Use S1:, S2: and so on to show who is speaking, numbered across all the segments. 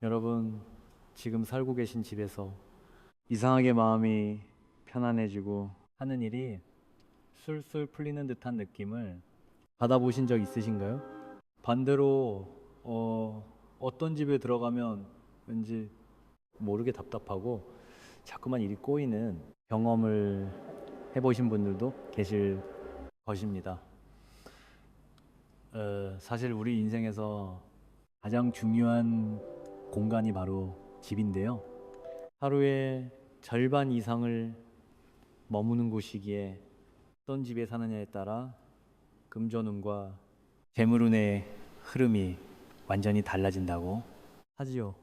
S1: 여러분, 지금 살고 계신 집에서 이상하게 마음이 편안해지고 하는 일이 술술 풀리는 듯한 느낌을 받아보신 적 있으신가요? 반대로 어떤 집에 들어가면 왠지 모르게 답답하고 자꾸만 일이 꼬이는 경험을 해보신 분들도 계실 것입니다. 사실 우리 인생에서 가장 중요한 공간이 바로 집인데요. 하루의 절반 이상을 머무는 곳이기에 어떤 집에 사느냐에 따라 금전운과 재물운의 흐름이 완전히 달라진다고 하지요.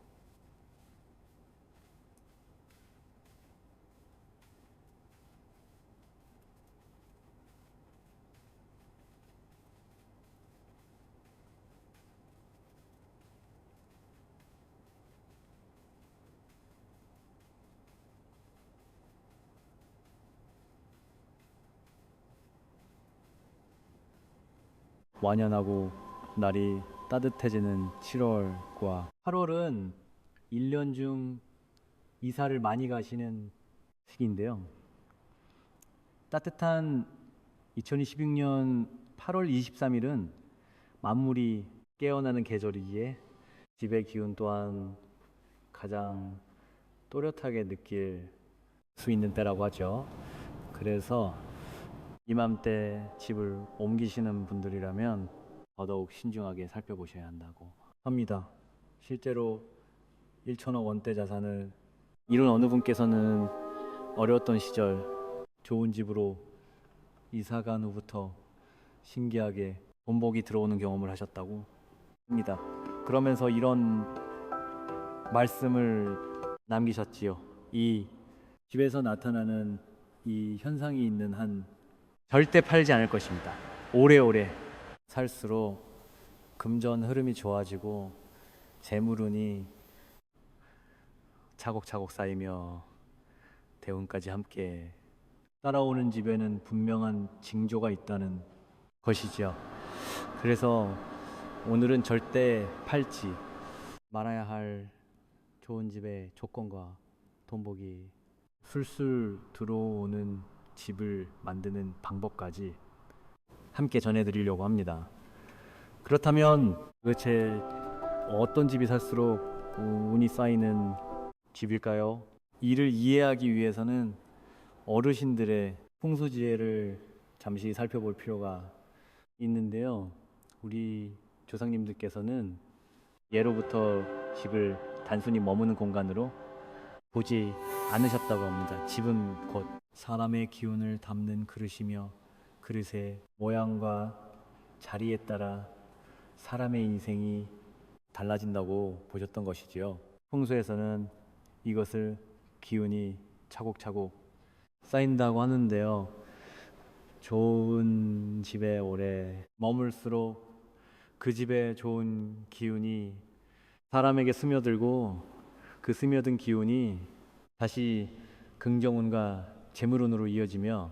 S1: 완연하고 날이 따뜻해지는 7월과 8월은 1년 중 이사를 많이 가시는 시기인데요. 따뜻한 2026년 8월 23일은 만물이 깨어나는 계절이기에 집의 기운 또한 가장 또렷하게 느낄 수 있는 때라고 하죠. 그래서 이맘때 집을 옮기시는 분들이라면 더더욱 신중하게 살펴보셔야 한다고 합니다. 실제로 1천억 원대 자산을 이룬 어느 분께서는 어려웠던 시절 좋은 집으로 이사 간 후부터 신기하게 본복이 들어오는 경험을 하셨다고 합니다. 그러면서 이런 말씀을 남기셨지요. 이 집에서 나타나는 이 현상이 있는 한 절대 팔지 않을 것입니다. 오래오래 살수록 금전 흐름이 좋아지고 재물운이 차곡차곡 쌓이며 대운까지 함께 따라오는 집에는 분명한 징조가 있다는 것이지요. 그래서 오늘은 절대 팔지 말아야 할 좋은 집의 조건과 돈복이 술술 들어오는 집을 만드는 방법까지 함께 전해드리려고 합니다. 그렇다면 도대체 어떤 집이 살수록 운이 쌓이는 집일까요? 이를 이해하기 위해서는 어르신들의 풍수지혜를 잠시 살펴볼 필요가 있는데요. 우리 조상님들께서는 예로부터 집을 단순히 머무는 공간으로 보지 않으셨다고 합니다. 집은 곧 사람의 기운을 담는 그릇이며 그릇의 모양과 자리에 따라 사람의 인생이 달라진다고 보셨던 것이지요. 풍수에서는 이것을 기운이 차곡차곡 쌓인다고 하는데요. 좋은 집에 오래 머물수록 그 집에 좋은 기운이 사람에게 스며들고 그 스며든 기운이 다시 긍정운과 재물운으로 이어지며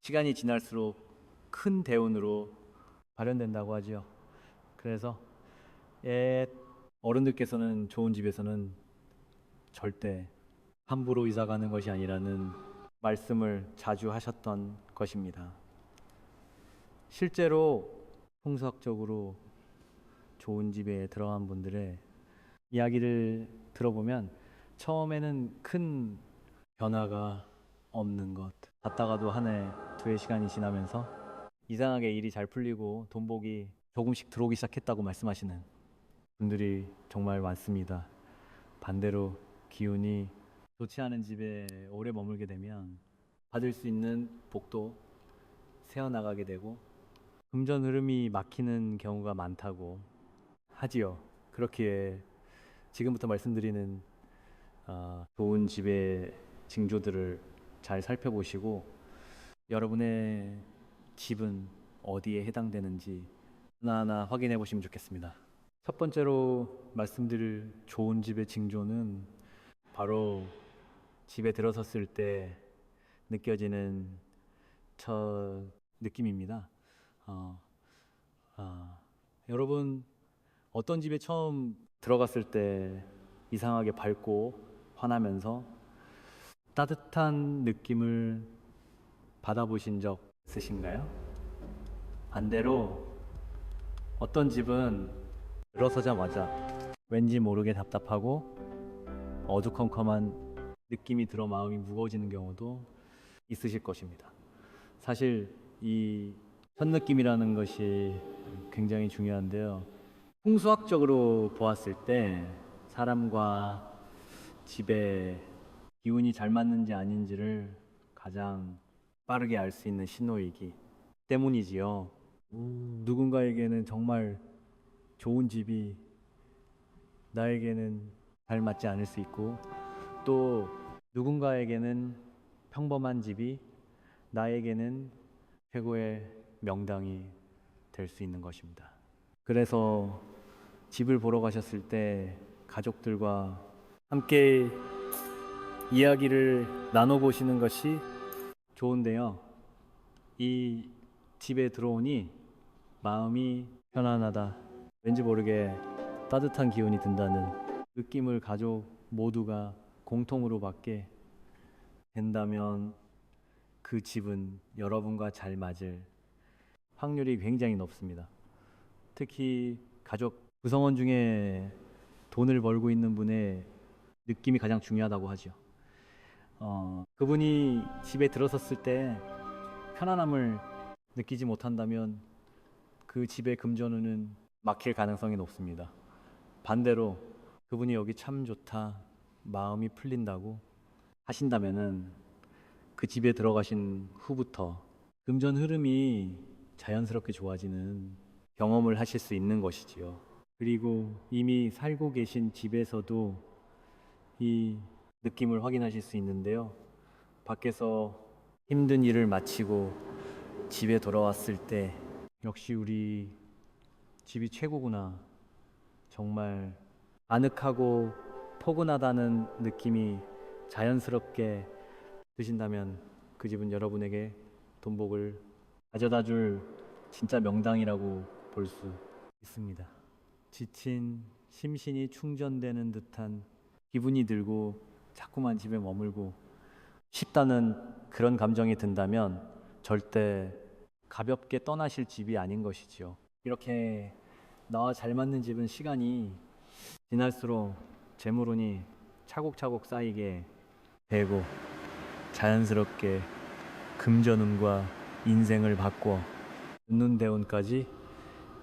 S1: 시간이 지날수록 큰 대운으로 발현된다고 하죠. 그래서 옛 어른들께서는 좋은 집에서는 절대 함부로 이사 가는 것이 아니라는 말씀을 자주 하셨던 것입니다. 실제로 풍수학적으로 좋은 집에 들어간 분들의 이야기를 들어보면 처음에는 큰 변화가 없는 것, 갔다가도 한 해, 두 해 시간이 지나면서 이상하게 일이 잘 풀리고 돈복이 조금씩 들어오기 시작했다고 말씀하시는 분들이 정말 많습니다. 반대로 기운이 좋지 않은 집에 오래 머물게 되면 받을 수 있는 복도 새어나가게 되고 금전 흐름이 막히는 경우가 많다고 하지요. 그렇기에 지금부터 말씀드리는 좋은 집의 징조들을 잘 살펴보시고 여러분의 집은 어디에 해당되는지 하나하나 확인해 보시면 좋겠습니다. 첫 번째로 말씀드릴 좋은 집의 징조는 바로 집에 들어섰을 때 느껴지는 첫 느낌입니다. 어, 여러분 어떤 집에 처음 들어갔을 때 이상하게 밝고 환하면서 따뜻한 느낌을 받아보신 적 있으신가요? 반대로 어떤 집은 들어서자마자 왠지 모르게 답답하고 어두컴컴한 느낌이 들어 마음이 무거워지는 경우도 있으실 것입니다. 사실 이 첫 느낌이라는 것이 굉장히 중요한데요. 풍수학적으로 보았을 때 사람과 집의 기운이 잘 맞는지 아닌지를 가장 빠르게 알 수 있는 신호이기 때문이지요. 누군가에게는 정말 좋은 집이 나에게는 잘 맞지 않을 수 있고, 또 누군가에게는 평범한 집이 나에게는 최고의 명당이 될 수 있는 것입니다. 그래서 집을 보러 가셨을 때 가족들과 함께 이야기를 나눠보시는 것이 좋은데요. 이 집에 들어오니 마음이 편안하다, 왠지 모르게 따뜻한 기운이 든다는 느낌을 가족 모두가 공통으로 받게 된다면 그 집은 여러분과 잘 맞을 확률이 굉장히 높습니다. 특히 가족 구성원 중에 돈을 벌고 있는 분의 느낌이 가장 중요하다고 하죠. 그분이 집에 들어섰을 때 편안함을 느끼지 못한다면 그 집의 금전운은 막힐 가능성이 높습니다. 반대로 그분이 여기 참 좋다, 마음이 풀린다고 하신다면은 그 집에 들어가신 후부터 금전 흐름이 자연스럽게 좋아지는 경험을 하실 수 있는 것이지요. 그리고 이미 살고 계신 집에서도 이 느낌을 확인하실 수 있는데요. 밖에서 힘든 일을 마치고 집에 돌아왔을 때 역시 우리 집이 최고구나, 정말 아늑하고 포근하다는 느낌이 자연스럽게 드신다면 그 집은 여러분에게 돈복을 가져다 줄 진짜 명당이라고 볼 수 있습니다. 지친 심신이 충전되는 듯한 기분이 들고 자꾸만 집에 머물고 싶다는 그런 감정이 든다면 절대 가볍게 떠나실 집이 아닌 것이지요. 이렇게 나와 잘 맞는 집은 시간이 지날수록 재물운이 차곡차곡 쌓이게 되고 자연스럽게 금전운과 인생을 바꿔 웃는 대운까지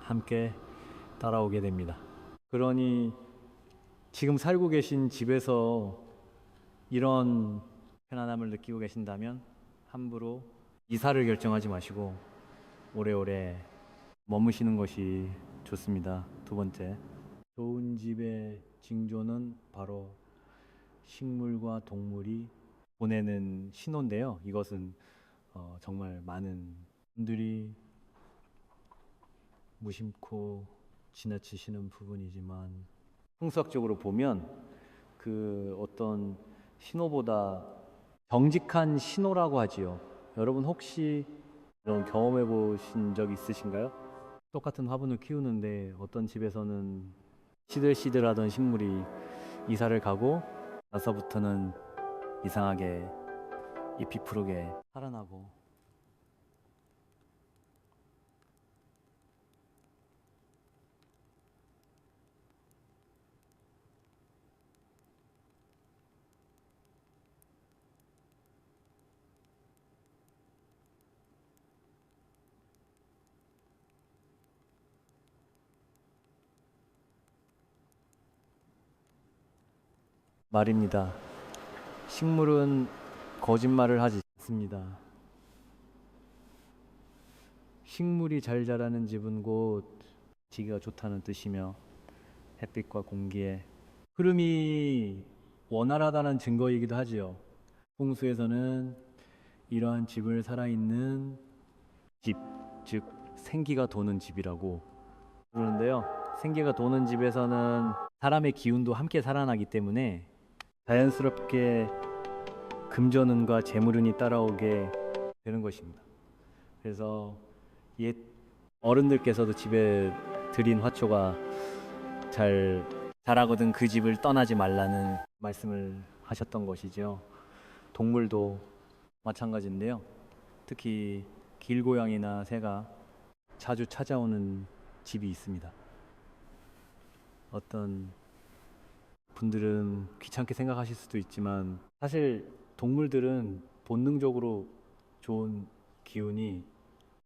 S1: 함께 따라오게 됩니다. 그러니 지금 살고 계신 집에서 이런 편안함을 느끼고 계신다면 함부로 이사를 결정하지 마시고 오래오래 머무시는 것이 좋습니다. 두 번째, 좋은 집의 징조는 바로 식물과 동물이 보내는 신호인데요. 이것은 정말 많은 분들이 무심코 지나치시는 부분이지만 풍수학적으로 보면 그 어떤 신호보다 정직한 신호라고 하지요. 여러분 혹시 이런 경험해 보신 적 있으신가요? 똑같은 화분을 키우는데 어떤 집에서는 시들시들하던 식물이 이사를 가고 나서부터는 이상하게 잎이 푸르게 살아나고, 말입니다. 식물은 거짓말을 하지 않습니다. 식물이 잘 자라는 집은 곧 지기가 좋다는 뜻이며 햇빛과 공기의 흐름이 원활하다는 증거이기도 하지요. 풍수에서는 이러한 집을 살아있는 집, 즉 생기가 도는 집이라고 부르는데요. 생기가 도는 집에서는 사람의 기운도 함께 살아나기 때문에 자연스럽게 금전운과 재물운이 따라오게 되는 것입니다. 그래서 옛 어른들께서도 집에 들인 화초가 잘 잘하거든 그 집을 떠나지 말라는 말씀을 하셨던 것이죠. 동물도 마찬가지인데요. 특히 길고양이나 새가 자주 찾아오는 집이 있습니다. 어떤 분들은 귀찮게 생각하실 수도 있지만 사실 동물들은 본능적으로 좋은 기운이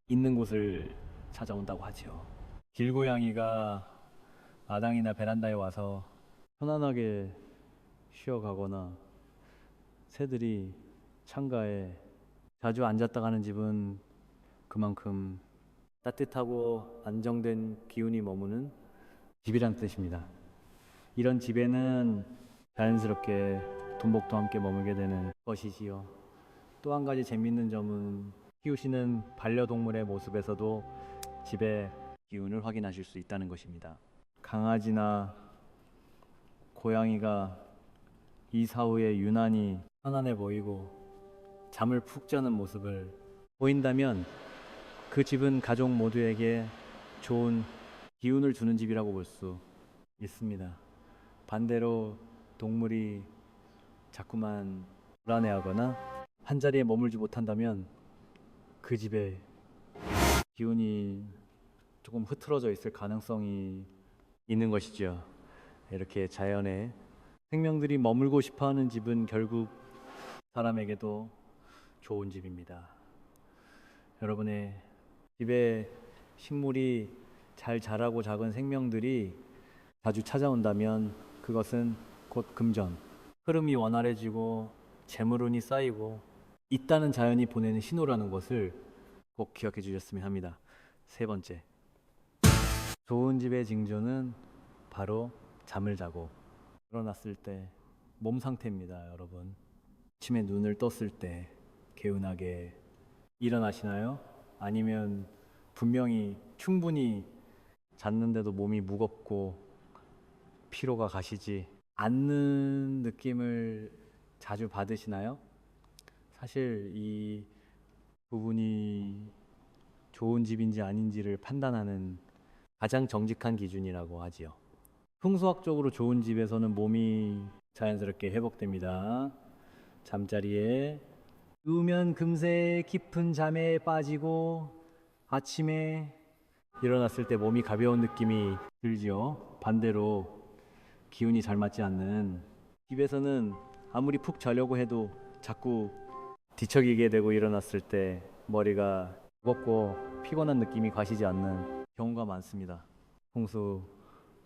S1: 있는 곳을 찾아온다고 하죠. 길고양이가 마당이나 베란다에 와서 편안하게 쉬어가거나 새들이 창가에 자주 앉았다 가는 집은 그만큼 따뜻하고 안정된 기운이 머무는 집이란 뜻입니다. 이런 집에는 자연스럽게 돈복도 함께 머물게 되는 것이지요. 또 한 가지 재미있는 점은 키우시는 반려동물의 모습에서도 집의 기운을 확인하실 수 있다는 것입니다. 강아지나 고양이가 이사 후에 유난히 편안해 보이고 잠을 푹 자는 모습을 보인다면 그 집은 가족 모두에게 좋은 기운을 주는 집이라고 볼 수 있습니다. 반대로 동물이 자꾸만 불안해하거나 한자리에 머물지 못한다면 그 집에 기운이 조금 흐트러져 있을 가능성이 있는 것이죠. 이렇게 자연에 생명들이 머물고 싶어하는 집은 결국 사람에게도 좋은 집입니다. 여러분의 집에 식물이 잘 자라고 작은 생명들이 자주 찾아온다면 그것은 곧 금전, 흐름이 원활해지고 재물운이 쌓이고 있다는 자연이 보내는 신호라는 것을 꼭 기억해 주셨으면 합니다. 세 번째, 좋은 집의 징조는 바로 잠을 자고 일어났을 때 몸 상태입니다. 여러분, 아침에 눈을 떴을 때 개운하게 일어나시나요? 아니면 분명히 충분히 잤는데도 몸이 무겁고 피로가 가시지 않는 느낌을 자주 받으시나요? 사실 이 부분이 좋은 집인지 아닌지를 판단하는 가장 정직한 기준이라고 하지요. 풍수학적으로 좋은 집에서는 몸이 자연스럽게 회복됩니다. 잠자리에 누우면 금세 깊은 잠에 빠지고 아침에 일어났을 때 몸이 가벼운 느낌이 들지요. 반대로 기운이 잘 맞지 않는 집에서는 아무리 푹 자려고 해도 자꾸 뒤척이게 되고 일어났을 때 머리가 무겁고 피곤한 느낌이 가시지 않는 경우가 많습니다. 풍수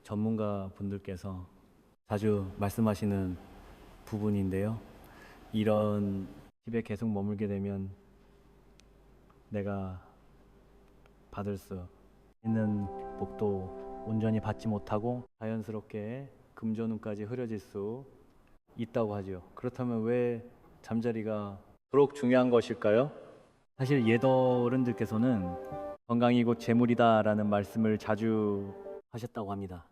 S1: 전문가 분들께서 자주 말씀하시는 부분인데요. 이런 집에 계속 머물게 되면 내가 받을 수 있는 복도 온전히 받지 못하고 자연스럽게 금전운까지 흐려질 수 있다고 하죠. 그렇다면 왜 잠자리가 그렇게 중요한 것일까요? 사실 옛 어른들께서는 건강이 곧 재물이다라는 말씀을 자주 하셨다고 합니다.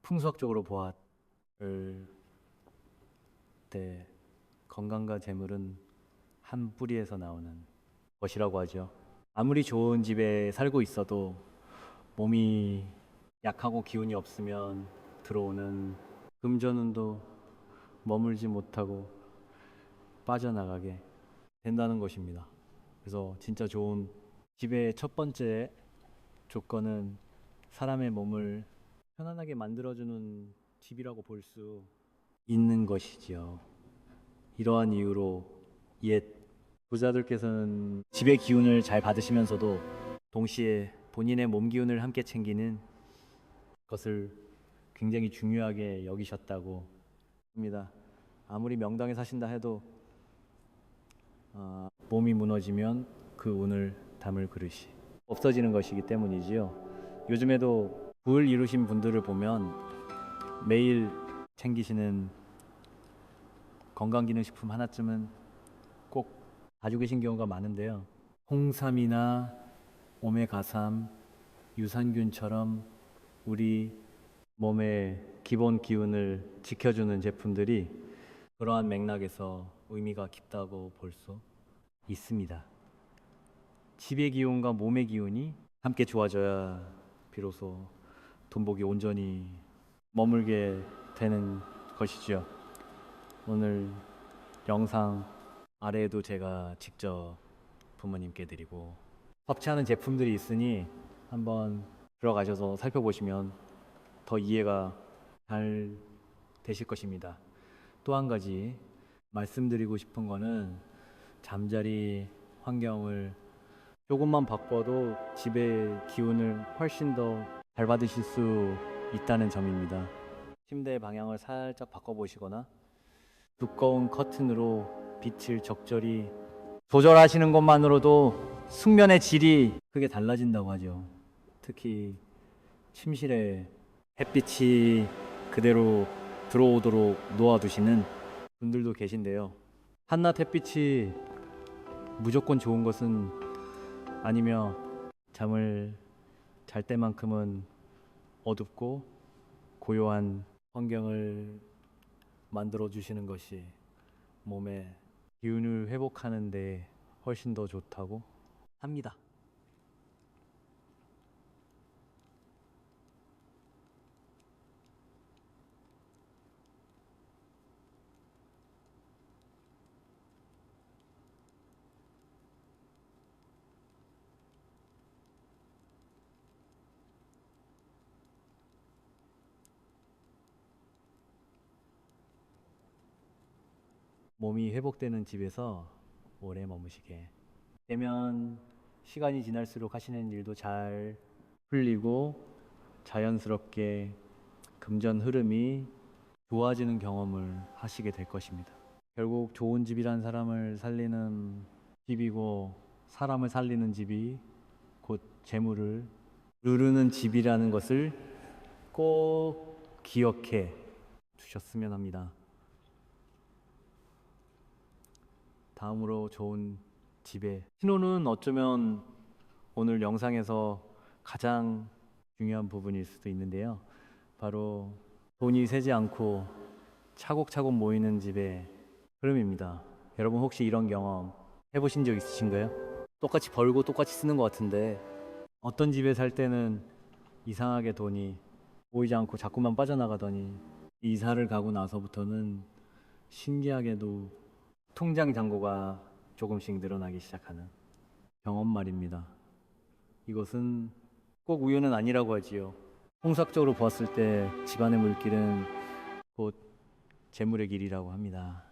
S1: 풍수학적으로 보았을 때 건강과 재물은 한 뿌리에서 나오는 것이라고 하죠. 아무리 좋은 집에 살고 있어도 몸이 약하고 기운이 없으면 들어오는 금전운도 머물지 못하고 빠져나가게 된다는 것입니다. 그래서 진짜 좋은 집의 첫 번째 조건은 사람의 몸을 편안하게 만들어주는 집이라고 볼 수 있는 것이지요. 이러한 이유로 옛 부자들께서는 집의 기운을 잘 받으시면서도 동시에 본인의 몸 기운을 함께 챙기는 것을 굉장히 중요하게 여기셨다고 합니다. 아무리 명당에 사신다 해도 몸이 무너지면 그 운을 담을 그릇이 없어지는 것이기 때문이지요. 요즘에도 부을 이루신 분들을 보면 매일 챙기시는 건강기능식품 하나쯤은 꼭 가지고 계신 경우가 많은데요. 홍삼이나 오메가3, 유산균처럼 우리 몸의 기본 기운을 지켜주는 제품들이 그러한 맥락에서 의미가 깊다고 볼 수 있습니다. 집의 기운과 몸의 기운이 함께 좋아져야 비로소 돈복이 온전히 머물게 되는 것이죠. 오늘 영상 아래에도 제가 직접 부모님께 드리고 섭취하는 제품들이 있으니 한번 들어가셔서 살펴보시면 더 이해가 잘 되실 것입니다. 또 한 가지 말씀드리고 싶은 거는 잠자리 환경을 조금만 바꿔도 집의 기운을 훨씬 더 잘 받으실 수 있다는 점입니다. 침대의 방향을 살짝 바꿔보시거나 두꺼운 커튼으로 빛을 적절히 조절하시는 것만으로도 숙면의 질이 크게 달라진다고 하죠. 특히 침실에 햇빛이 그대로 들어오도록 놓아두시는 분들도 계신데요. 한낮 햇빛이 무조건 좋은 것은 아니며 잠을 잘 때만큼은 어둡고 고요한 환경을 만들어 주시는 것이 몸의 기운을 회복하는 데 훨씬 더 좋다고 합니다. 몸이 회복되는 집에서 오래 머무시게 되면 시간이 지날수록 하시는 일도 잘 풀리고 자연스럽게 금전 흐름이 좋아지는 경험을 하시게 될 것입니다. 결국 좋은 집이란 사람을 살리는 집이고 사람을 살리는 집이 곧 재물을 누르는 집이라는 것을 꼭 기억해 두셨으면 합니다. 다음으로 좋은 집의 신호는 어쩌면 오늘 영상에서 가장 중요한 부분일 수도 있는데요. 바로 돈이 새지 않고 차곡차곡 모이는 집의 흐름입니다. 여러분 혹시 이런 경험 해보신 적 있으신가요? 똑같이 벌고 똑같이 쓰는 것 같은데 어떤 집에 살 때는 이상하게 돈이 모이지 않고 자꾸만 빠져나가더니 이사를 가고 나서부터는 신기하게도 통장 잔고가 조금씩 늘어나기 시작하는 경험 말입니다. 이것은 꼭 우연은 아니라고 하지요. 홍석적으로 보았을 때 집안의 물길은 곧 재물의 길이라고 합니다.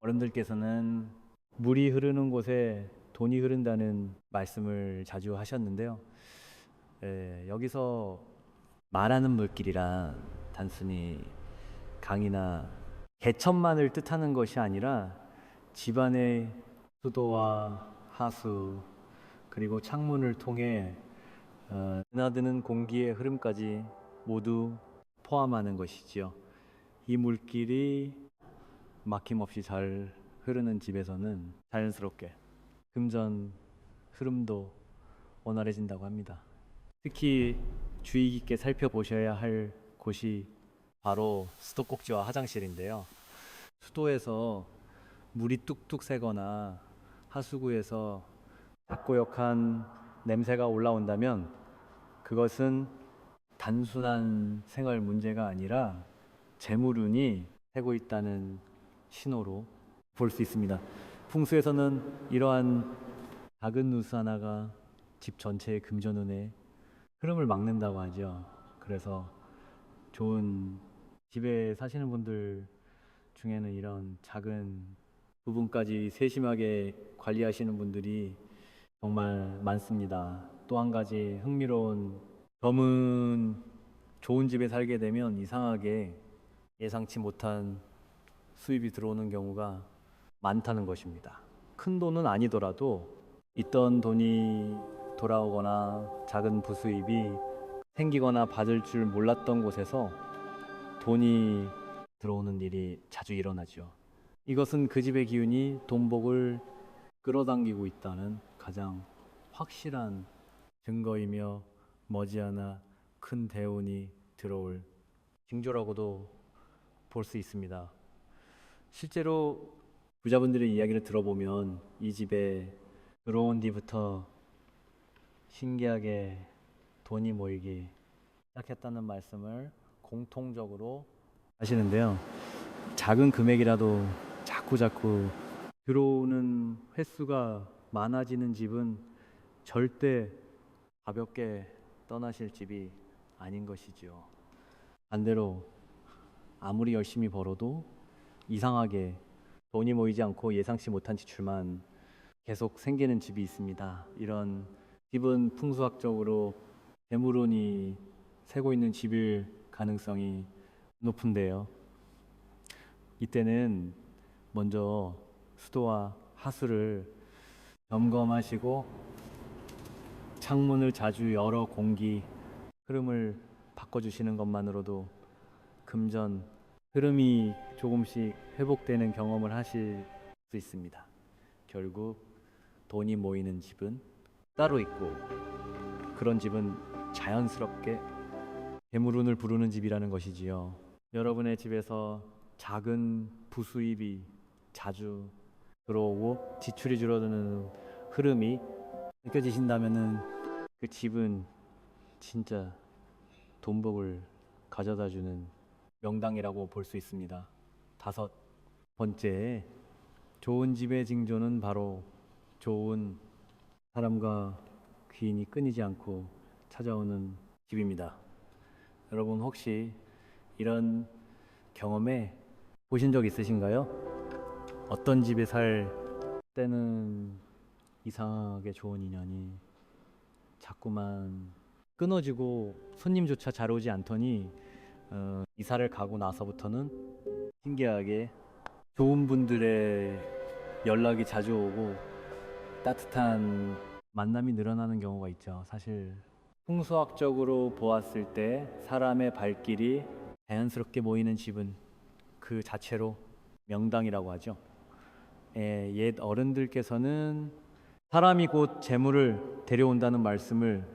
S1: 어른들께서는 물이 흐르는 곳에 돈이 흐른다는 말씀을 자주 하셨는데요. 여기서 말하는 물길이란 단순히 강이나 개천만을 뜻하는 것이 아니라 집안의 수도와 하수 그리고 창문을 통해 드나드는 공기의 흐름까지 모두 포함하는 것이지요. 이 물길이 막힘없이 잘 흐르는 집에서는 자연스럽게 금전 흐름도 원활해진다고 합니다. 특히 주의 깊게 살펴보셔야 할 곳이 바로 수도꼭지와 화장실인데요. 수도에서 물이 뚝뚝 새거나 하수구에서 작고역한 냄새가 올라온다면 그것은 단순한 생활 문제가 아니라 재물운이 새고 있다는 신호로 볼 수 있습니다. 풍수에서는 이러한 작은 누수 하나가 집 전체의 금전운의 흐름을 막는다고 하죠. 그래서 좋은 집에 사시는 분들 중에는 이런 작은 부분까지 세심하게 관리하시는 분들이 정말 많습니다. 또 한 가지 흥미로운 점은 좋은 집에 살게 되면 이상하게 예상치 못한 수입이 들어오는 경우가 많다는 것입니다. 큰 돈은 아니더라도 있던 돈이 돌아오거나 작은 부수입이 생기거나 받을 줄 몰랐던 곳에서 돈이 들어오는 일이 자주 일어나죠. 이것은 그 집의 기운이 돈복을 끌어당기고 있다는 가장 확실한 증거이며 머지않아 큰 대운이 들어올 징조라고도 볼 수 있습니다. 실제로 부자분들의 이야기를 들어보면 이 집에 들어온 뒤부터 신기하게 돈이 모이기 시작했다는 말씀을 공통적으로 하시는데요. 작은 금액이라도 자꾸 들어오는 횟수가 많아지는 집은 절대 가볍게 떠나실 집이 아닌 것이지요. 반대로 아무리 열심히 벌어도 이상하게 돈이 모이지 않고 예상치 못한 지출만 계속 생기는 집이 있습니다. 이런 집은 풍수학적으로 재물운이 새고 있는 집일 가능성이 높은데요. 이때는 먼저 수도와 하수를 점검하시고 창문을 자주 열어 공기 흐름을 바꿔주시는 것만으로도 금전 흐름이 조금씩 회복되는 경험을 하실 수 있습니다. 결국 돈이 모이는 집은 따로 있고 그런 집은 자연스럽게 재물운을 부르는 집이라는 것이지요. 여러분의 집에서 작은 부수입이 자주 들어오고 지출이 줄어드는 흐름이 느껴지신다면은 그 집은 진짜 돈복을 가져다주는 명당이라고 볼 수 있습니다. 5번째, 좋은 집의 징조는 바로 좋은 사람과 귀인이 끊이지 않고 찾아오는 집입니다. 여러분 혹시 이런 경험에 보신 적 있으신가요? 어떤 집에 살 때는 이상하게 좋은 인연이 자꾸만 끊어지고 손님조차 잘 오지 않더니 이사를 가고 나서부터는 신기하게 좋은 분들의 연락이 자주 오고 따뜻한 만남이 늘어나는 경우가 있죠. 사실 풍수학적으로 보았을 때 사람의 발길이 자연스럽게 모이는 집은 그 자체로 명당이라고 하죠. 옛 어른들께서는 사람이 곧 재물을 데려온다는 말씀을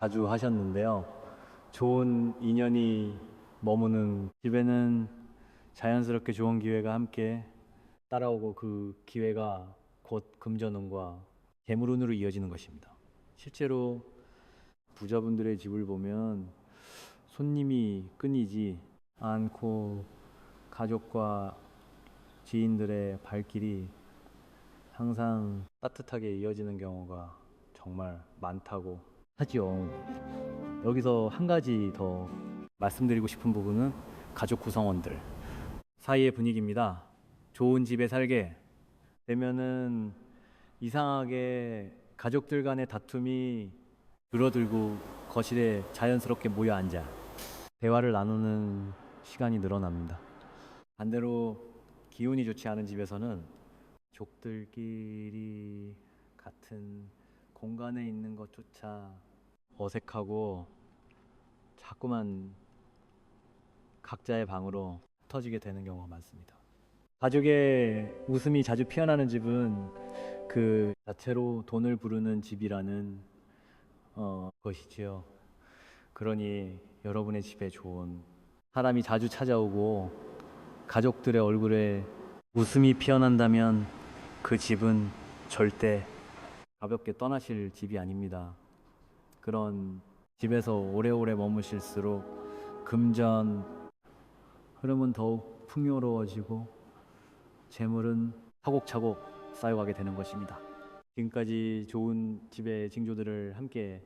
S1: 자주 하셨는데요. 좋은 인연이 머무는 집에는 자연스럽게 좋은 기회가 함께 따라오고 그 기회가 곧 금전운과 재물운으로 이어지는 것입니다. 실제로 부자분들의 집을 보면 손님이 끊이지 않고 가족과 지인들의 발길이 항상 따뜻하게 이어지는 경우가 정말 많다고 하죠. 여기서 한 가지 더 말씀드리고 싶은 부분은 가족 구성원들 사이의 분위기입니다. 좋은 집에 살게 되면은 이상하게 가족들 간의 다툼이 줄어들고 거실에 자연스럽게 모여 앉아 대화를 나누는 시간이 늘어납니다. 반대로 기운이 좋지 않은 집에서는 족들끼리 같은 공간에 있는 것조차 어색하고 자꾸만 각자의 방으로 흩어지게 되는 경우가 많습니다. 가족의 웃음이 자주 피어나는 집은 그 자체로 돈을 부르는 집이라는 것이지요. 그러니 여러분의 집에 좋은 사람이 자주 찾아오고 가족들의 얼굴에 웃음이 피어난다면 그 집은 절대 가볍게 떠나실 집이 아닙니다. 그런 집에서 오래오래 머무실수록 금전 흐름은 더욱 풍요로워지고 재물은 차곡차곡 쌓여가게 되는 것입니다. 지금까지 좋은 집의 징조들을 함께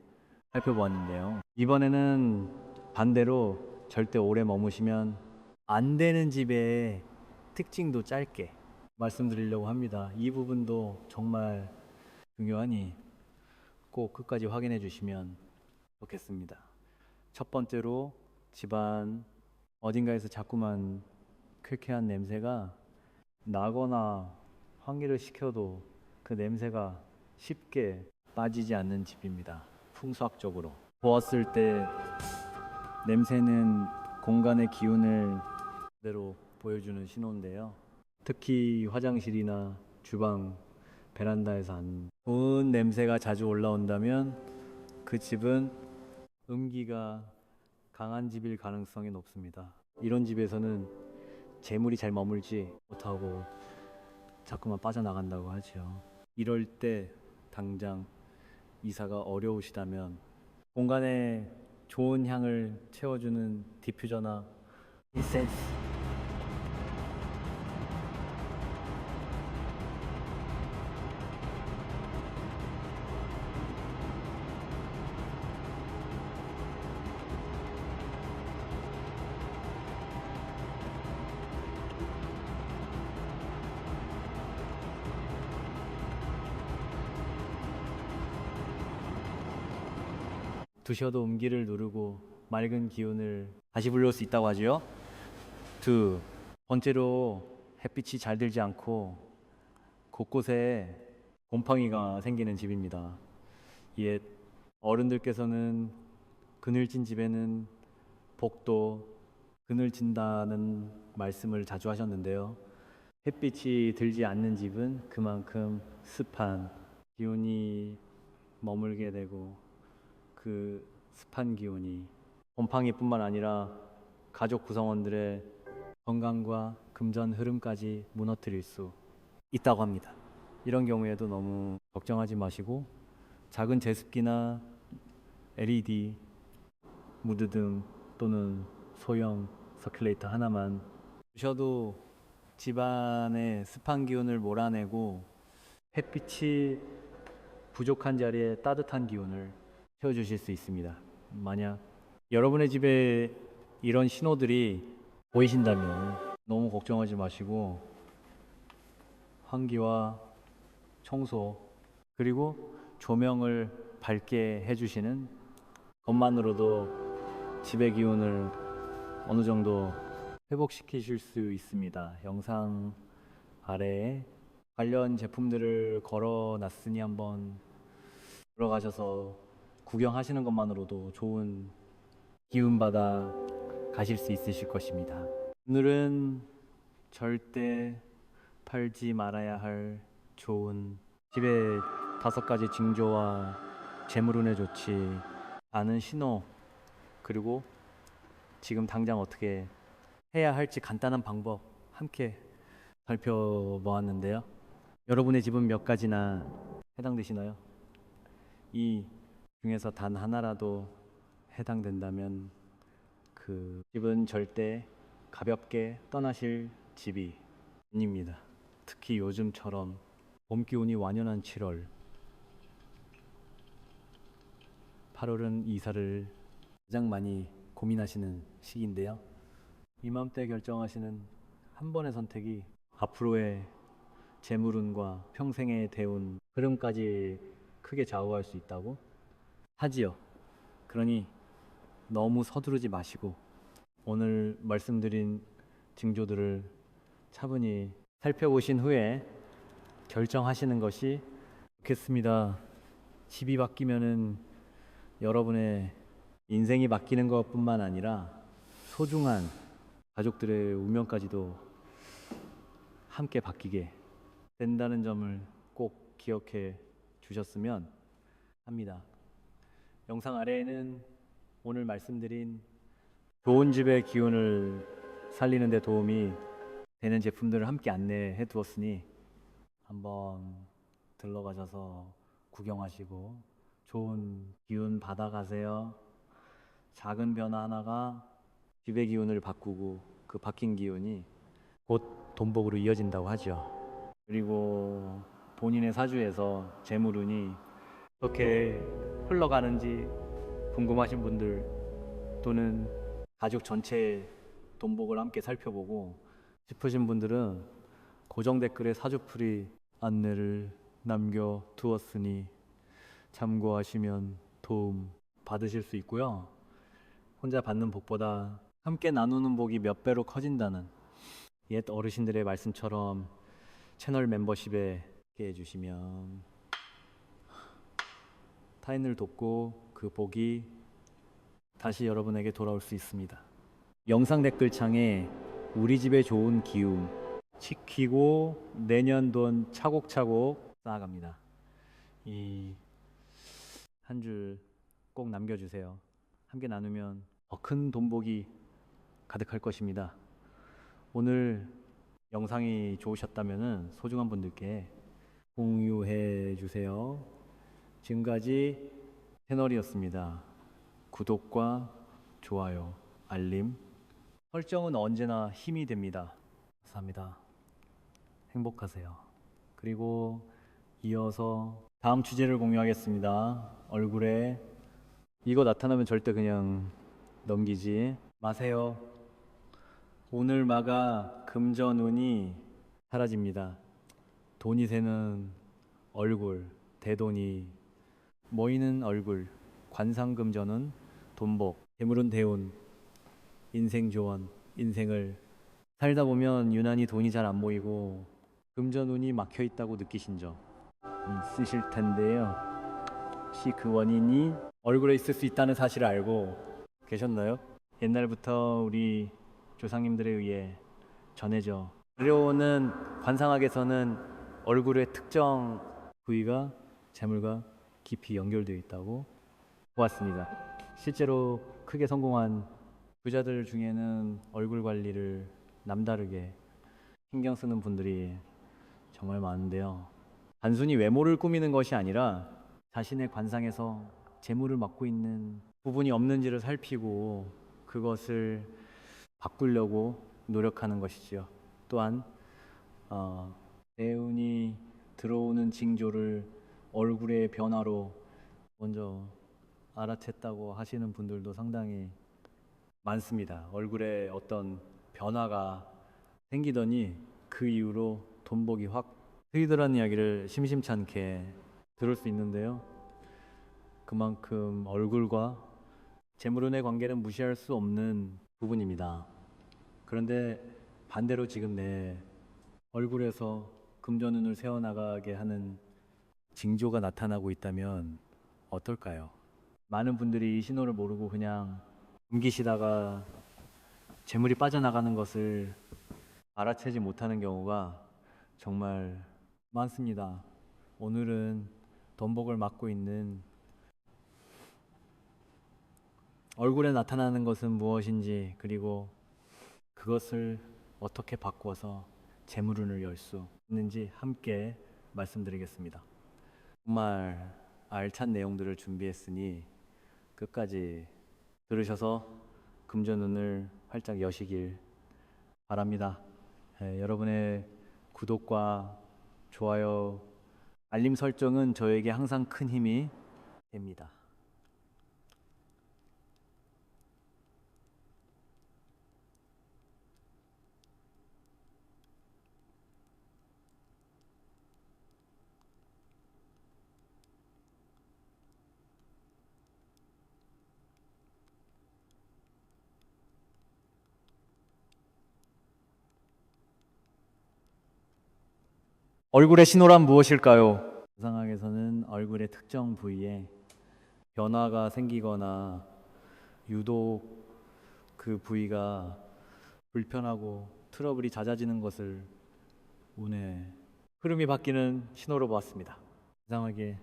S1: 살펴보았는데요. 이번에는 반대로 절대 오래 머무시면 안 되는 집의 특징도 짧게 말씀드리려고 합니다. 이 부분도 정말 중요하니 꼭 끝까지 확인해 주시면 좋겠습니다. 첫 번째로 집안 어딘가에서 자꾸만 쾌쾌한 냄새가 나거나 환기를 시켜도 그 냄새가 쉽게 빠지지 않는 집입니다. 풍수학적으로 보았을 때 냄새는 공간의 기운을 그대로 보여주는 신호인데요. 특히 화장실이나 주방, 베란다에서 안 좋은 냄새가 자주 올라온다면 그 집은 음기가 강한 집일 가능성이 높습니다. 이런 집에서는 재물이 잘 머물지 못하고 자꾸만 빠져나간다고 하죠. 이럴 때 당장 이사가 어려우시다면 공간에 좋은 향을 채워주는 디퓨저나 인센스. 두셔도 음기를 누르고 맑은 기운을 다시 불러올 수 있다고 하지요. 두 번째로, 햇빛이 잘 들지 않고 곳곳에 곰팡이가 생기는 집입니다. 옛 어른들께서는 그늘진 집에는 복도, 그늘진다는 말씀을 자주 하셨는데요. 햇빛이 들지 않는 집은 그만큼 습한 기운이 머물게 되고, 그 습한 기운이 곰팡이뿐만 아니라 가족 구성원들의 건강과 금전 흐름까지 무너뜨릴 수 있다고 합니다. 이런 경우에도 너무 걱정하지 마시고, 작은 제습기나 LED, 무드등 또는 소형 서큘레이터 하나만 두셔도 집안의 습한 기운을 몰아내고 햇빛이 부족한 자리에 따뜻한 기운을 채워주실 수 있습니다. 만약 여러분의 집에 이런 신호들이 보이신다면 너무 걱정하지 마시고, 환기와 청소 그리고 조명을 밝게 해주시는 것만으로도 집의 기운을 어느 정도 회복시키실 수 있습니다. 영상 아래에 관련 제품들을 걸어 놨으니 한번 들어가셔서 구경하시는 것만으로도 좋은 기운 받아 가실 수 있으실 것입니다. 오늘은 절대 팔지 말아야 할 좋은 집의 5가지 징조와 재물운에 좋지 않은 신호, 그리고 지금 당장 어떻게 해야 할지 간단한 방법 함께 살펴보았는데요. 여러분의 집은 몇 가지나 해당되시나요? 이 중에서 단 하나라도 해당된다면 그 집은 절대 가볍게 떠나실 집이 아닙니다. 특히 요즘처럼 봄 기운이 완연한 7월, 8월은 이사를 가장 많이 고민하시는 시기인데요. 이맘때 결정하시는 한 번의 선택이 앞으로의 재물운과 평생의 대운 흐름까지 크게 좌우할 수 있다고 하지요. 그러니 너무 서두르지 마시고 오늘 말씀드린 징조들을 차분히 살펴보신 후에 결정하시는 것이 좋겠습니다. 집이 바뀌면은 여러분의 인생이 바뀌는 것뿐만 아니라 소중한 가족들의 운명까지도 함께 바뀌게 된다는 점을 꼭 기억해 주셨으면 합니다. 영상 아래에는 오늘 말씀드린 좋은 집의 기운을 살리는 데 도움이 되는 제품들을 함께 안내해 두었으니 한번 들러가셔서 구경하시고 좋은 기운 받아가세요. 작은 변화 하나가 집의 기운을 바꾸고 그 바뀐 기운이 곧 돈복으로 이어진다고 하죠. 그리고 본인의 사주에서 재물운이 어떻게 흘러가는지 궁금하신 분들 또는 가족 전체의 돈복을 함께 살펴보고 싶으신 분들은 고정 댓글에 사주풀이 안내를 남겨두었으니 참고하시면 도움 받으실 수 있고요. 혼자 받는 복보다 함께 나누는 복이 몇 배로 커진다는 옛 어르신들의 말씀처럼 채널 멤버십에 함께 해주시면 타인을 돕고 그 복이 다시 여러분에게 돌아올 수 있습니다. 영상 댓글창에 우리 집에 좋은 기운 지키고 내년 돈 차곡차곡 쌓아갑니다. 이 한 줄 꼭 남겨주세요. 함께 나누면 더 큰 돈복이 가득할 것입니다. 오늘 영상이 좋으셨다면 소중한 분들께 공유해 주세요. 지금까지 채널이었습니다. 구독과 좋아요, 알림, 설정은 언제나 힘이 됩니다. 감사합니다. 행복하세요. 그리고 이어서 다음 주제를 공유하겠습니다. 얼굴에 이거 나타나면 절대 그냥 넘기지 마세요. 오늘마가 금전운이 사라집니다. 돈이 새는 얼굴, 대돈이 모이는 얼굴, 관상금전은 돈복, 재물은 대운, 인생조언, 인생을 살다 보면 유난히 돈이 잘 안 모이고 금전운이 막혀 있다고 느끼신 적 있으실 텐데요. 혹시 그 원인이 얼굴에 있을 수 있다는 사실을 알고 계셨나요? 옛날부터 우리 조상님들에 의해 전해져 들려오는 관상학에서는 얼굴의 특정 부위가 재물과 깊이 연결되어 있다고 보았습니다. 실제로 크게 성공한 부자들 중에는 얼굴 관리를 남다르게 신경 쓰는 분들이 정말 많은데요. 단순히 외모를 꾸미는 것이 아니라 자신의 관상에서 재물을 맡고 있는 부분이 없는지를 살피고 그것을 바꾸려고 노력하는 것이지요. 또한 대운이 들어오는 징조를 얼굴의 변화로 먼저 알아챘다고 하시는 분들도 상당히 많습니다. 얼굴에 어떤 변화가 생기더니 그 이후로 돈복이 확 트이더라는 이야기를 심심찮게 들을 수 있는데요. 그만큼 얼굴과 재물운의 관계는 무시할 수 없는 부분입니다. 그런데 반대로 지금 내 얼굴에서 금전운을 세워나가게 하는 징조가 나타나고 있다면 어떨까요? 많은 분들이 이 신호를 모르고 그냥 숨기시다가 재물이 빠져나가는 것을 알아채지 못하는 경우가 정말 많습니다. 오늘은 돈복을 맡고 있는 얼굴에 나타나는 것은 무엇인지, 그리고 그것을 어떻게 바꿔서 재물운을 열 수 있는지 함께 말씀드리겠습니다. 정말 알찬 내용들을 준비했으니 끝까지 들으셔서 금전운을 활짝 여시길 바랍니다. 여러분의 구독과 좋아요, 알림 설정은 저에게 항상 큰 힘이 됩니다. 얼굴의 신호란 무엇일까요? 상황에서는 얼굴의 특정 부위에 변화가 생기거나 유독 그 부위가 불편하고 트러블이 잦아지는 것을 운의 흐름이 바뀌는 신호로 보았습니다. 이상하게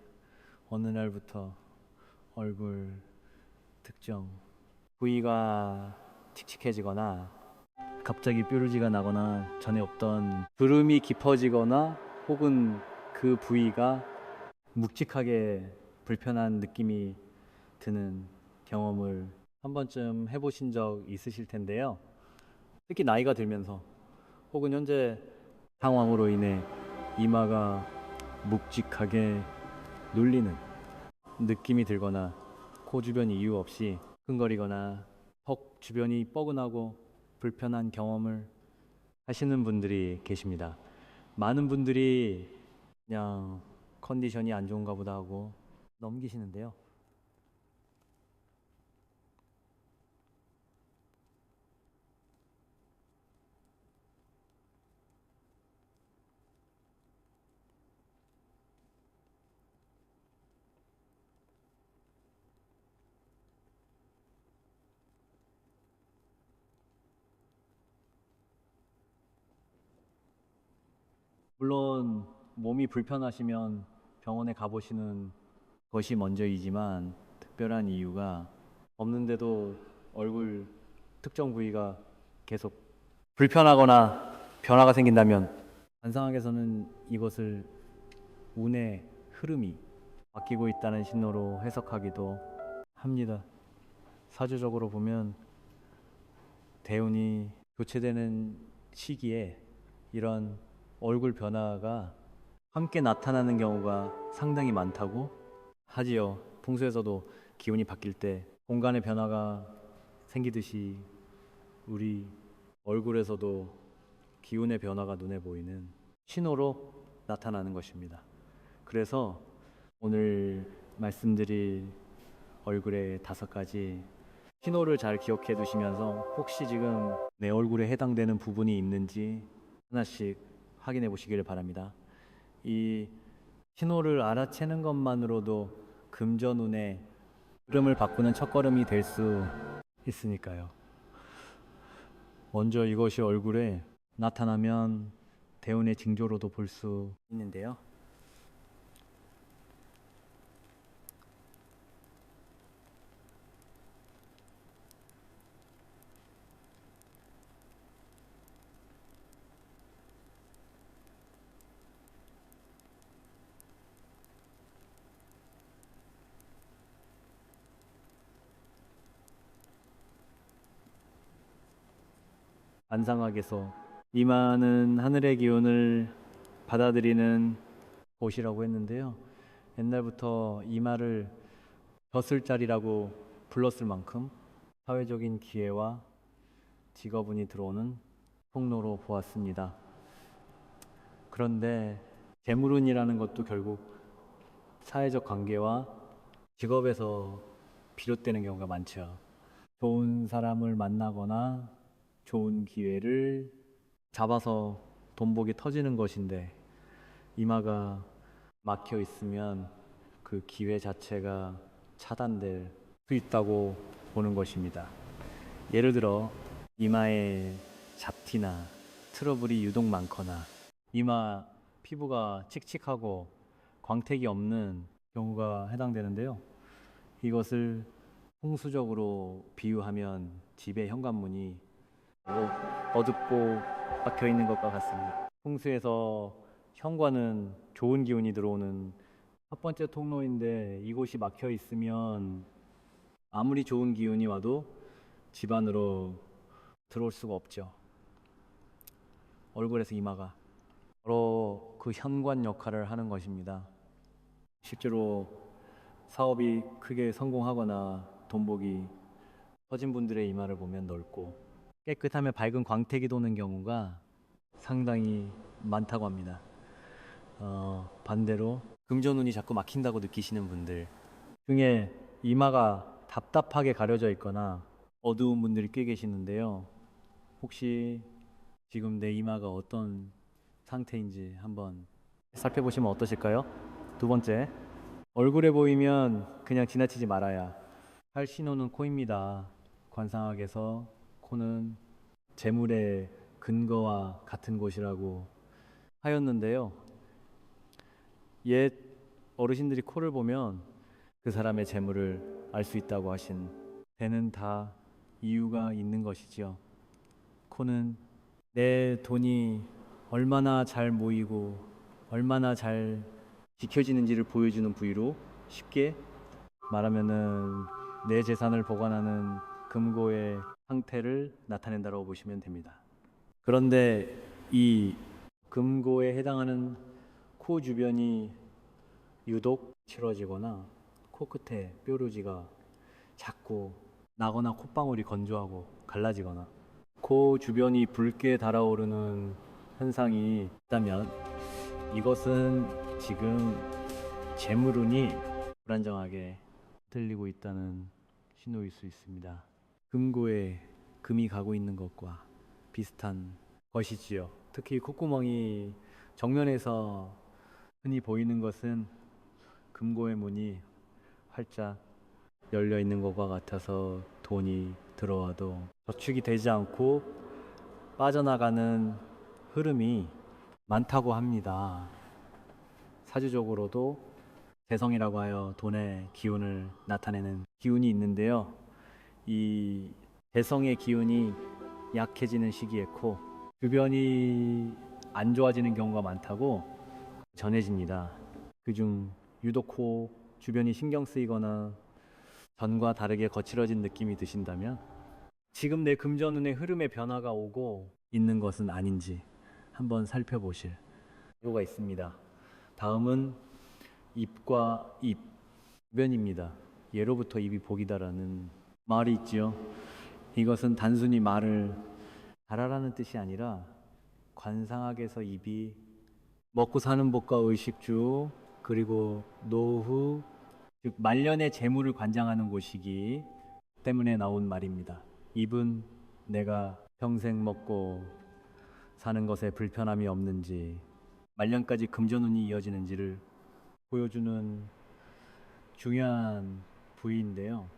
S1: 어느 날부터 얼굴 특정 부위가 칙칙해지거나 갑자기 뾰루지가 나거나 전에 없던 주름이 깊어지거나 혹은 그 부위가 묵직하게 불편한 느낌이 드는 경험을 한 번쯤 해보신 적 있으실 텐데요. 특히 나이가 들면서 혹은 현재 상황으로 인해 이마가 묵직하게 눌리는 느낌이 들거나 코 주변이 이유 없이 끙거리거나 턱 주변이 뻐근하고 불편한 경험을 하시는 분들이 계십니다. 많은 분들이 그냥 컨디션이 안 좋은가 보다 하고 넘기시는데요. 물론 몸이 불편하시면 병원에 가보시는 것이 먼저이지만 특별한 이유가 없는데도 얼굴 특정 부위가 계속 불편하거나 변화가 생긴다면 관상학에서는 이것을 운의 흐름이 바뀌고 있다는 신호로 해석하기도 합니다. 사주적으로 보면 대운이 교체되는 시기에 이런 얼굴 변화가 함께 나타나는 경우가 상당히 많다고 하지요. 풍수에서도 기운이 바뀔 때 공간의 변화가 생기듯이 우리 얼굴에서도 기운의 변화가 눈에 보이는 신호로 나타나는 것입니다. 그래서 오늘 말씀드릴 얼굴의 5가지 신호를 잘 기억해 두시면서 혹시 지금 내 얼굴에 해당되는 부분이 있는지 하나씩 확인해 보시기를 바랍니다. 이 신호를 알아채는 것만으로도 금전운의 흐름을 바꾸는 첫걸음이 될 수 있으니까요. 먼저 이것이 얼굴에 나타나면 대운의 징조로도 볼 수 있는데요. 안상학에서 이마는 하늘의 기운을 받아들이는 곳이라고 했는데요. 옛날부터 이마를 벼슬자리라고 불렀을 만큼 사회적인 기회와 직업운이 들어오는 통로로 보았습니다. 그런데 재물운이라는 것도 결국 사회적 관계와 직업에서 비롯되는 경우가 많죠. 좋은 사람을 만나거나 좋은 기회를 잡아서 돈복이 터지는 것인데 이마가 막혀 있으면 그 기회 자체가 차단될 수 있다고 보는 것입니다. 예를 들어 이마에 잡티나 트러블이 유독 많거나 이마 피부가 칙칙하고 광택이 없는 경우가 해당되는데요. 이것을 풍수적으로 비유하면 집의 현관문이 어둡고 막혀 있는 것과 같습니다. 풍수에서 현관은 좋은 기운이 들어오는 첫 번째 통로인데 이곳이 막혀 있으면 아무리 좋은 기운이 와도 집 안으로 들어올 수가 없죠. 얼굴에서 이마가 바로 그 현관 역할을 하는 것입니다. 실제로 사업이 크게 성공하거나 돈복이 터진 분들의 이마를 보면 넓고 깨끗하며 밝은 광택이 도는 경우가 상당히 많다고 합니다. 반대로 금전운이 자꾸 막힌다고 느끼시는 분들 중에 이마가 답답하게 가려져 있거나 어두운 분들이 꽤 계시는데요. 혹시 지금 내 이마가 어떤 상태인지 한번 살펴보시면 어떠실까요? 두 번째, 얼굴에 보이면 그냥 지나치지 말아야 할 신호는 코입니다. 관상학에서 코는 재물의 근거와 같은 곳이라고 하였는데요. 옛 어르신들이 코를 보면 그 사람의 재물을 알 수 있다고 하신 데는 다 이유가 있는 것이지요. 코는 내 돈이 얼마나 잘 모이고 얼마나 잘 지켜지는지를 보여주는 부위로 쉽게 말하면은 내 재산을 보관하는 금고의 상태를 나타낸다고 보시면 됩니다. 그런데 이 금고에 해당하는 코 주변이 유독 길어지거나 코끝에 뾰루지가 자꾸 나거나 콧방울이 건조하고 갈라지거나 코 주변이 붉게 달아오르는 현상이 있다면 이것은 지금 재물운이 불안정하게 들리고 있다는 신호일 수 있습니다. 금고에 금이 가고 있는 것과 비슷한 것이지요. 특히 콧구멍이 정면에서 흔히 보이는 것은 금고의 문이 활짝 열려 있는 것과 같아서 돈이 들어와도 저축이 되지 않고 빠져나가는 흐름이 많다고 합니다. 사주적으로도 재성이라고 하여 돈의 기운을 나타내는 기운이 있는데요. 이 재성의 기운이 약해지는 시기에 코 주변이 안 좋아지는 경우가 많다고 전해집니다. 그중 유독 코 주변이 신경 쓰이거나 전과 다르게 거칠어진 느낌이 드신다면 지금 내 금전운의 흐름에 변화가 오고 있는 것은 아닌지 한번 살펴보실 필요가 있습니다. 다음은 입과 입, 주변입니다. 예로부터 입이 복이다라는 말이 있지요. 이것은 단순히 말을 잘하라는 뜻이 아니라 관상학에서 입이 먹고 사는 법과 의식주 그리고 노후 즉 말년의 재물을 관장하는 곳이기 때문에 나온 말입니다. 입은 내가 평생 먹고 사는 것에 불편함이 없는지 말년까지 금전운이 이어지는지를 보여주는 중요한 부위인데요.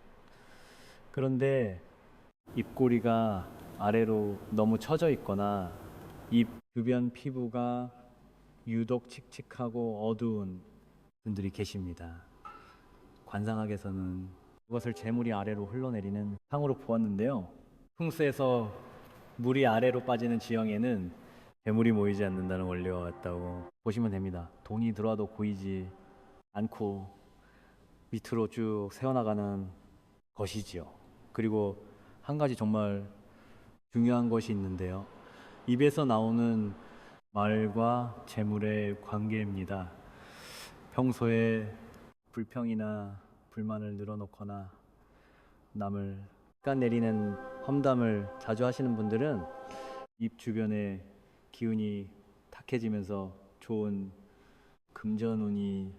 S1: 그런데 입꼬리가 아래로 너무 처져 있거나 입 주변 피부가 유독 칙칙하고 어두운 분들이 계십니다. 관상학에서는 그것을 재물이 아래로 흘러내리는 상으로 보았는데요. 풍수에서 물이 아래로 빠지는 지형에는 재물이 모이지 않는다는 원리가 왔다고 보시면 됩니다. 돈이 들어와도 고이지 않고 밑으로 쭉 새어나가는 것이지요. 그리고 한 가지 정말 중요한 것이 있는데요. 입에서 나오는 말과 재물의 관계입니다. 평소에 불평이나 불만을 늘어놓거나 남을 깎아내리는 험담을 자주 하시는 분들은 입 주변에 기운이 탁해지면서 좋은 금전운이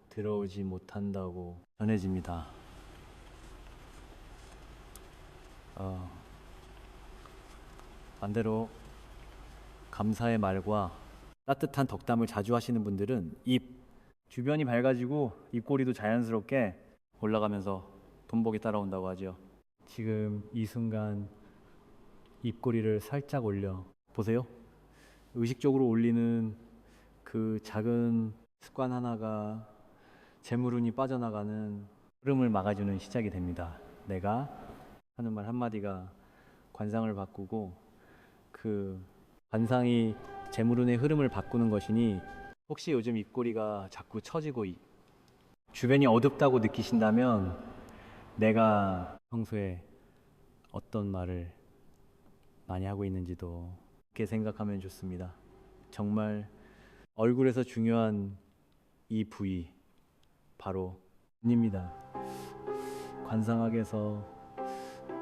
S1: 들어오지 못한다고 전해집니다. 반대로 감사의 말과 따뜻한 덕담을 자주 하시는 분들은 입 주변이 밝아지고 입꼬리도 자연스럽게 올라가면서 돈복이 따라온다고 하죠. 지금 이 순간 입꼬리를 살짝 올려 보세요. 의식적으로 올리는 그 작은 습관 하나가 재물운이 빠져나가는 흐름을 막아주는 시작이 됩니다. 내가 하는 말 한마디가 관상을 바꾸고 그 관상이 재물운의 흐름을 바꾸는 것이니 혹시 요즘 입꼬리가 자꾸 처지고 주변이 어둡다고 느끼신다면 내가 평소에 어떤 말을 많이 하고 있는지도 이렇게 생각하면 좋습니다. 정말 얼굴에서 중요한 이 부위 바로 눈입니다. 관상학에서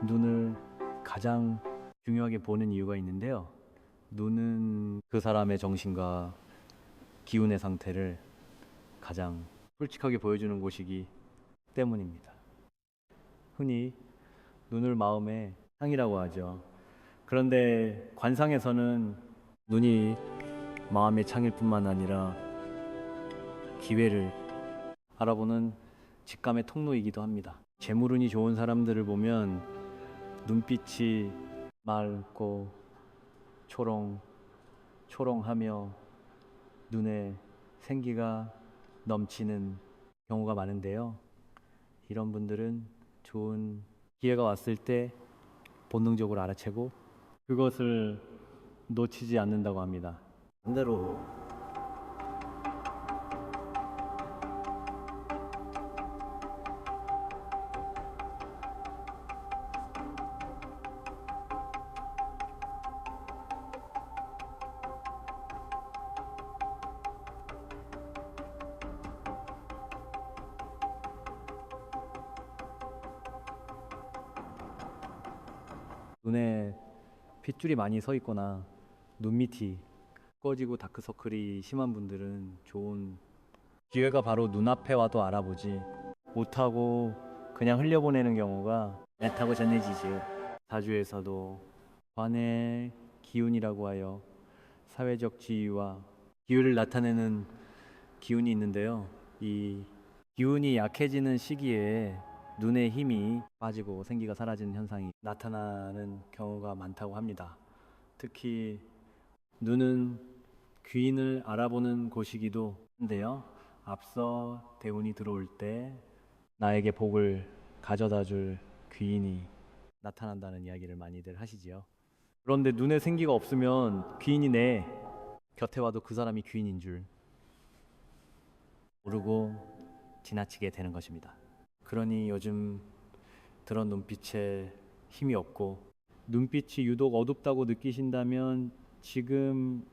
S1: 눈을 가장 중요하게 보는 이유가 있는데요. 눈은 그 사람의 정신과 기운의 상태를 가장 솔직하게 보여주는 곳이기 때문입니다. 흔히 눈을 마음의 창이라고 하죠. 그런데 관상에서는 눈이 마음의 창일 뿐만 아니라 기회를 알아보는 직감의 통로이기도 합니다. 재물운이 좋은 사람들을 보면 눈빛이 맑고 초롱하며 눈에 생기가 넘치는 경우가 많은데요. 이런 분들은 좋은 기회가 왔을 때 본능적으로 알아채고 그것을 놓치지 않는다고 합니다. 반대로 눈에 핏줄이 많이 서 있거나 눈밑이 꺼지고 다크서클이 심한 분들은 좋은 기회가 바로 눈앞에 와도 알아보지 못하고 그냥 흘려보내는 경우가 많다고 전해지지요. 사주에서도 관의 기운이라고 하여 사회적 지위와 기운을 나타내는 기운이 있는데요. 이 기운이 약해지는 시기에 눈의 힘이 빠지고 생기가 사라지는 현상이 나타나는 경우가 많다고 합니다. 특히 눈은 귀인을 알아보는 곳이기도 한데요. 앞서 대운이 들어올 때 나에게 복을 가져다 줄 귀인이 나타난다는 이야기를 많이들 하시지요. 그런데 눈에 생기가 없으면 귀인이 내 곁에 와도 그 사람이 귀인인 줄 모르고 지나치게 되는 것입니다. 그러니 요즘 그런 눈빛에 힘이 없고 눈빛이 유독 어둡다고 느끼신다면 지금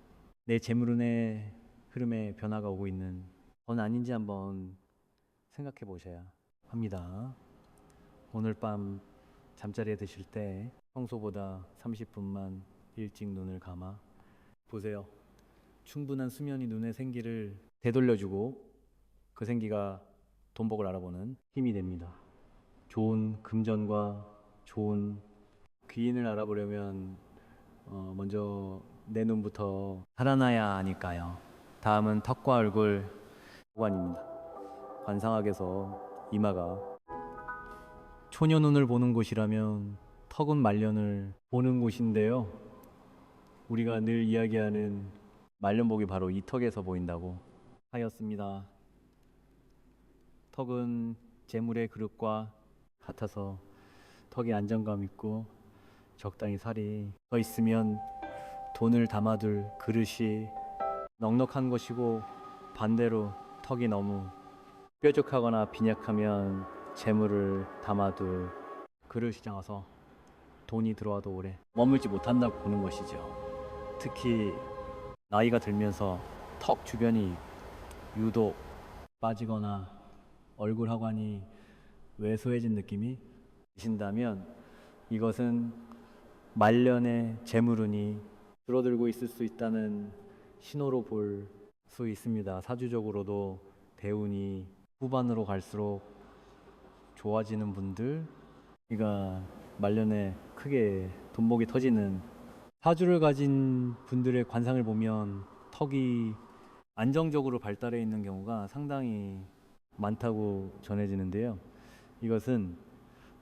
S1: 내 재물운의 흐름에 변화가 오고 있는 건 아닌지 한번 생각해 보셔야 합니다. 오늘 밤 잠자리에 드실 때 평소보다 30분만 일찍 눈을 감아 보세요. 충분한 수면이 눈의 생기를 되돌려주고 그 생기가 돈복을 알아보는 힘이 됩니다. 좋은 금전과 좋은 귀인을 알아보려면 먼저 내 눈부터 살아나야 하니까요. 다음은 턱과 얼굴 보관입니다. 관상학에서 이마가 초녀 눈을 보는 곳이라면 턱은 말년을 보는 곳인데요. 우리가 늘 이야기하는 말년복이 바로 이 턱에서 보인다고 하였습니다. 턱은 재물의 그릇과 같아서 턱이 안정감 있고 적당히 살이 더 있으면 돈을 담아둘 그릇이 넉넉한 것이고 반대로 턱이 너무 뾰족하거나 빈약하면 재물을 담아둘 그릇이 작아서 돈이 들어와도 오래 머물지 못한다고 보는 것이죠. 특히 나이가 들면서 턱 주변이 유독 빠지거나 얼굴 하관이 왜소해진 느낌이 드신다면 이것은 말년의 재물운이 줄어들고 있을 수 있다는 신호로 볼 수 있습니다. 사주적으로도 대운이 후반으로 갈수록 좋아지는 분들, 그러니까 말년에 크게 돈복이 터지는 사주를 가진 분들의 관상을 보면 턱이 안정적으로 발달해 있는 경우가 상당히 많다고 전해지는데요. 이것은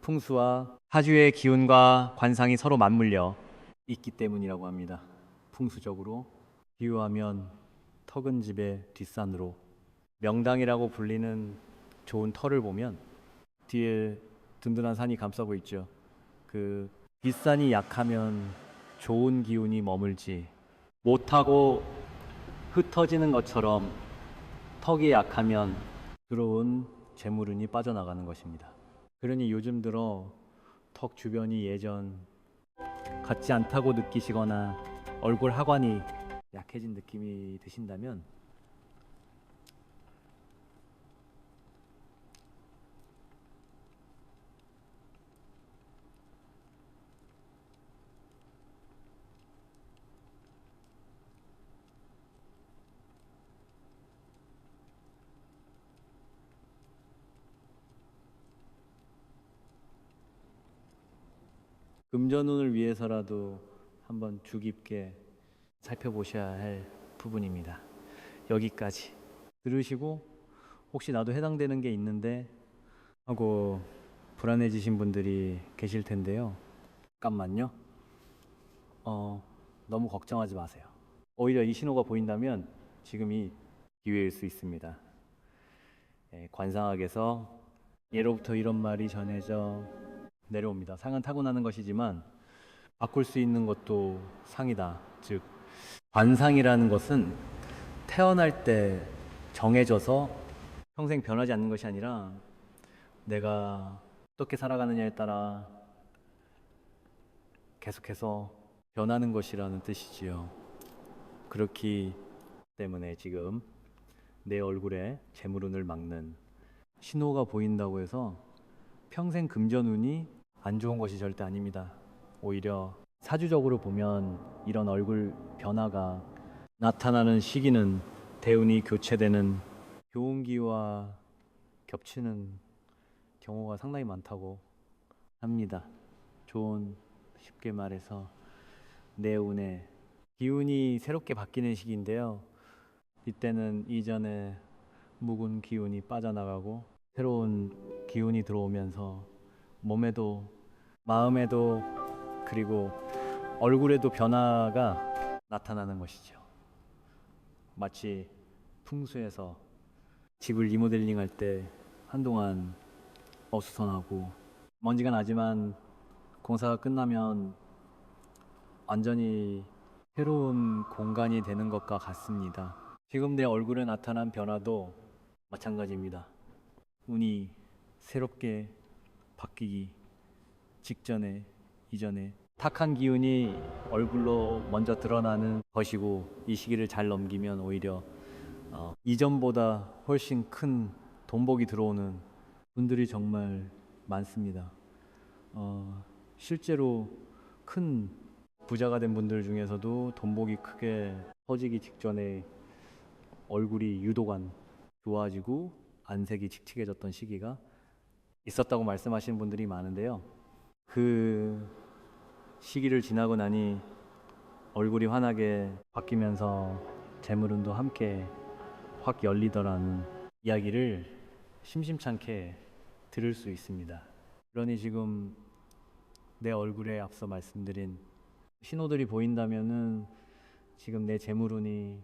S1: 풍수와 사주의 기운과 관상이 서로 맞물려 있기 때문이라고 합니다. 풍수적으로 비유하면 턱은 집의 뒷산으로 명당이라고 불리는 좋은 터를 보면 뒤에 든든한 산이 감싸고 있죠. 그 뒷산이 약하면 좋은 기운이 머물지 못하고 흩어지는 것처럼 턱이 약하면 들어온 재물운이 빠져나가는 것입니다. 그러니 요즘 들어 턱 주변이 예전 같지 않다고 느끼시거나 얼굴 하관이 약해진 느낌이 드신다면 금전운을 위해서라도 한번 주 깊게 살펴보셔야 할 부분입니다. 여기까지 들으시고 혹시 나도 해당되는 게 있는데 하고 불안해지신 분들이 계실 텐데요. 잠깐만요. 너무 걱정하지 마세요. 오히려 이 신호가 보인다면 지금이 기회일 수 있습니다. 관상학에서 예로부터 이런 말이 전해져 내려옵니다. 상은 타고나는 것이지만 바꿀 수 있는 것도 상이다. 즉 관상이라는 것은 태어날 때 정해져서 평생 변하지 않는 것이 아니라 내가 어떻게 살아가느냐에 따라 계속해서 변하는 것이라는 뜻이지요. 그렇기 때문에 지금 내 얼굴에 재물운을 막는 신호가 보인다고 해서 평생 금전운이 안 좋은 것이 절대 아닙니다. 오히려 사주적으로 보면 이런 얼굴 변화가 나타나는 시기는 대운이 교체되는 교운기와 겹치는 경우가 상당히 많다고 합니다. 쉽게 말해서 내 운에 기운이 새롭게 바뀌는 시기인데요. 이때는 이전에 묵은 기운이 빠져나가고 새로운 기운이 들어오면서 몸에도 마음에도 그리고 얼굴에도 변화가 나타나는 것이죠. 마치 풍수에서 집을 리모델링 할 때 한동안 어수선하고 먼지가 나지만 공사가 끝나면 완전히 새로운 공간이 되는 것과 같습니다. 지금 내 얼굴에 나타난 변화도 마찬가지입니다. 운이 새롭게 바뀌기 직전에 이전에 탁한 기운이 얼굴로 먼저 드러나는 것이고 이 시기를 잘 넘기면 오히려 이전보다 훨씬 큰 돈복이 들어오는 분들이 정말 많습니다. 실제로 큰 부자가 된 분들 중에서도 돈복이 크게 터지기 직전에 얼굴이 유도관 좋아지고 안색이 칙칙해졌던 시기가 있었다고 말씀하시는 분들이 많은데요. 그 시기를 지나고 나니 얼굴이 환하게 바뀌면서 재물운도 함께 확 열리더라는 이야기를 심심찮게 들을 수 있습니다. 그러니 지금 내 얼굴에 앞서 말씀드린 신호들이 보인다면은 지금 내 재물운이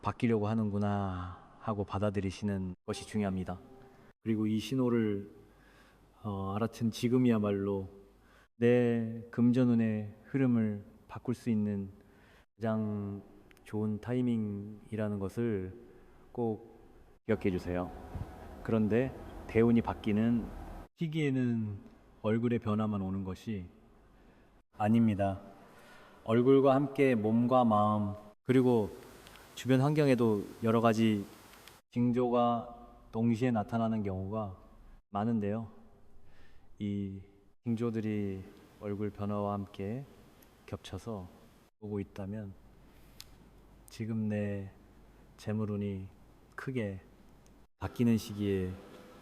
S1: 바뀌려고 하는구나 하고 받아들이시는 것이 중요합니다. 그리고 이 신호를 알아챈 지금이야말로 내 금전운의 흐름을 바꿀 수 있는 가장 좋은 타이밍이라는 것을 꼭 기억해 주세요. 그런데 대운이 바뀌는 시기에는 얼굴의 변화만 오는 것이 아닙니다. 얼굴과 함께 몸과 마음 그리고 주변 환경에도 여러 가지 징조가 동시에 나타나는 경우가 많은데요. 이 징조들이 얼굴 변화와 함께 겹쳐서 오고 있다면 지금 내 재물운이 크게 바뀌는 시기에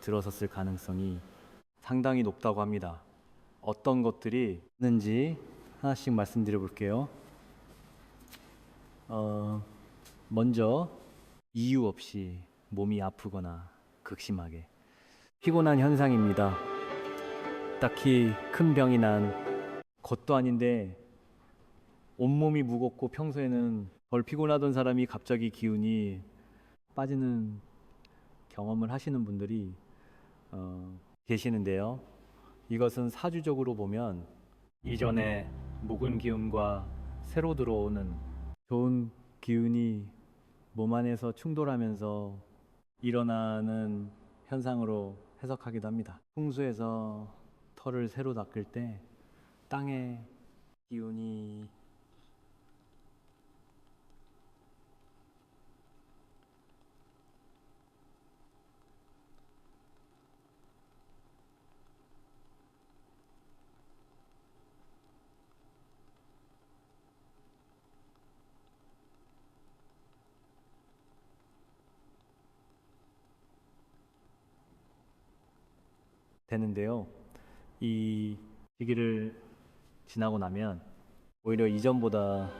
S1: 들어섰을 가능성이 상당히 높다고 합니다. 어떤 것들이 있는지 하나씩 말씀드려 볼게요. 먼저 이유 없이 몸이 아프거나 극심하게 피곤한 현상입니다. 딱히 큰 병이 난 것도 아닌데 온몸이 무겁고 평소에는 덜 피곤하던 사람이 갑자기 기운이 빠지는 경험을 하시는 분들이 계시는데요. 이것은 사주적으로 보면 이전에 묵은 기운과 새로 들어오는 좋은 기운이 몸 안에서 충돌하면서 일어나는 현상으로 해석하기도 합니다. 풍수에서 털을 새로 닦을 때 땅의 기운이 되는데요. 이 시기를 지나고 나면 오히려 이전보다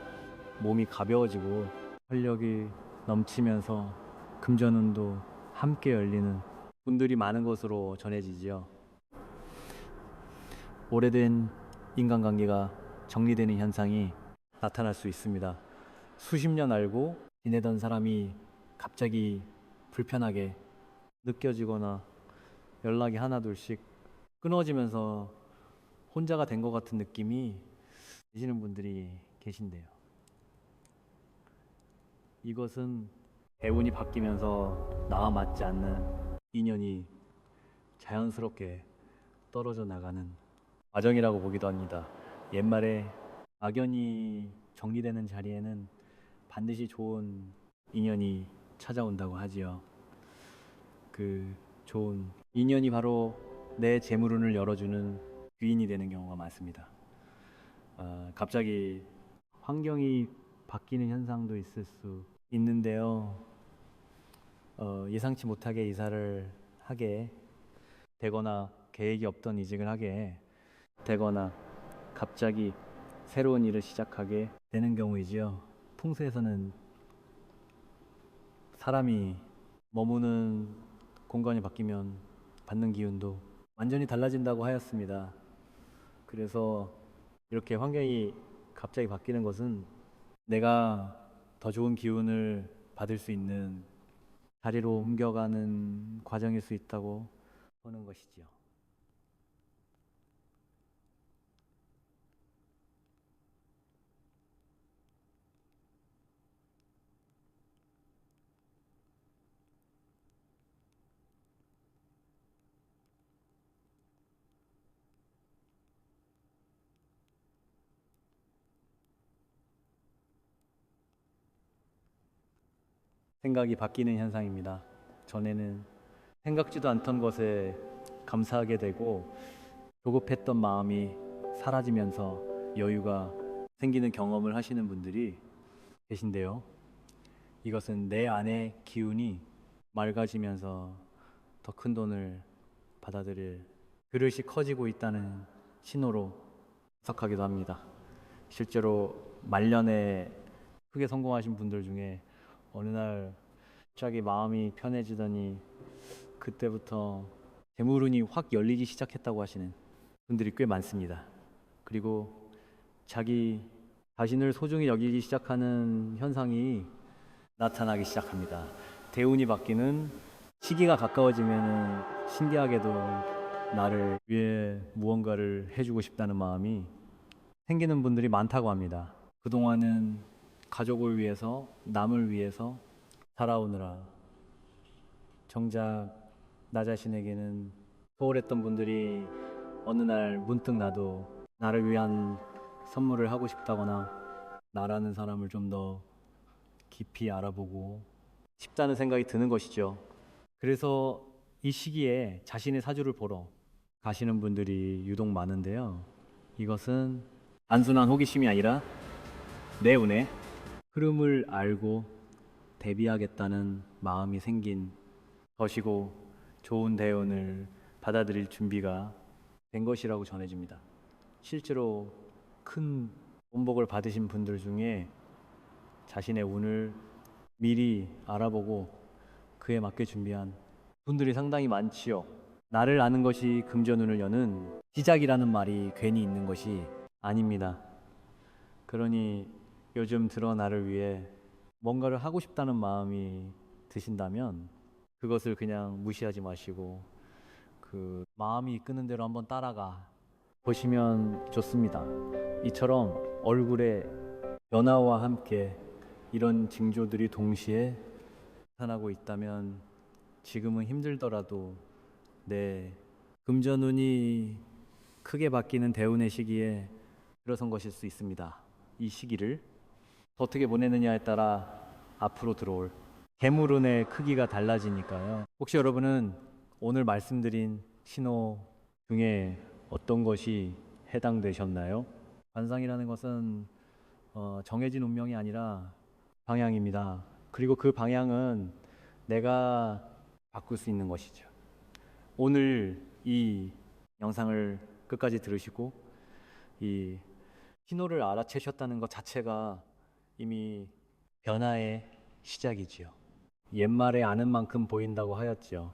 S1: 몸이 가벼워지고 활력이 넘치면서 금전운도 함께 열리는 분들이 많은 것으로 전해지지요. 오래된 인간관계가 정리되는 현상이 나타날 수 있습니다. 수십 년 알고 지내던 사람이 갑자기 불편하게 느껴지거나 연락이 하나둘씩 끊어지면서 혼자가 된 것 같은 느낌이 드시는 분들이 계신데요. 이것은 대운이 바뀌면서 나와 맞지 않는 인연이 자연스럽게 떨어져 나가는 과정이라고 보기도 합니다. 옛말에 악연이 정리되는 자리에는 반드시 좋은 인연이 찾아온다고 하지요. 그 좋은 인연이 바로 내 재물운을 열어주는 귀인이 되는 경우가 많습니다. 갑자기 환경이 바뀌는 현상도 있을 수 있는데요. 예상치 못하게 이사를 하게 되거나 계획이 없던 이직을 하게 되거나 갑자기 새로운 일을 시작하게 되는 경우이지요. 풍수에서는 사람이 머무는 공간이 바뀌면 받는 기운도 완전히 달라진다고 하였습니다. 그래서 이렇게 환경이 갑자기 바뀌는 것은 내가 더 좋은 기운을 받을 수 있는 자리로 옮겨가는 과정일 수 있다고 보는 것이지요. 생각이 바뀌는 현상입니다. 전에는 생각지도 않던 것에 감사하게 되고 조급했던 마음이 사라지면서 여유가 생기는 경험을 하시는 분들이 계신데요. 이것은 내 안의 기운이 맑아지면서 더 큰 돈을 받아들일 그릇이 커지고 있다는 신호로 해석하기도 합니다. 실제로 말년에 크게 성공하신 분들 중에 어느 날 갑자기 마음이 편해지더니 그때부터 재물운이 확 열리기 시작했다고 하시는 분들이 꽤 많습니다. 그리고 자기 자신을 소중히 여기기 시작하는 현상이 나타나기 시작합니다. 대운이 바뀌는 시기가 가까워지면 신기하게도 나를 위해 무언가를 해주고 싶다는 마음이 생기는 분들이 많다고 합니다. 그동안은 가족을 위해서, 남을 위해서 살아오느라 정작 나 자신에게는 소홀했던 분들이 어느 날 문득 나도 나를 위한 선물을 하고 싶다거나 나라는 사람을 좀 더 깊이 알아보고 싶다는 생각이 드는 것이죠. 그래서 이 시기에 자신의 사주를 보러 가시는 분들이 유독 많은데요. 이것은 단순한 호기심이 아니라 내 운의 흐름을 알고 대비하겠다는 마음이 생긴 것이고 좋은 대운을 받아들일 준비가 된 것이라고 전해집니다. 실제로 큰 본복을 받으신 분들 중에 자신의 운을 미리 알아보고 그에 맞게 준비한 분들이 상당히 많지요. 나를 아는 것이 금전운을 여는 시작이라는 말이 괜히 있는 것이 아닙니다. 그러니 요즘 들어 나를 위해 뭔가를 하고 싶다는 마음이 드신다면 그것을 그냥 무시하지 마시고 그 마음이 이끄는 대로 한번 따라가 보시면 좋습니다. 이처럼 얼굴에 변화와 함께 이런 징조들이 동시에 나타나고 있다면 지금은 힘들더라도 내 금전운이 크게 바뀌는 대운의 시기에 들어선 것일 수 있습니다. 이 시기를 어떻게 보내느냐에 따라 앞으로 들어올 재물운의 크기가 달라지니까요. 혹시 여러분은 오늘 말씀드린 신호 중에 어떤 것이 해당되셨나요? 관상이라는 것은 정해진 운명이 아니라 방향입니다. 그리고 그 방향은 내가 바꿀 수 있는 것이죠. 오늘 이 영상을 끝까지 들으시고 이 신호를 알아채셨다는 것 자체가 이미 변화의 시작이지요. 옛말에 아는 만큼 보인다고 하였지요.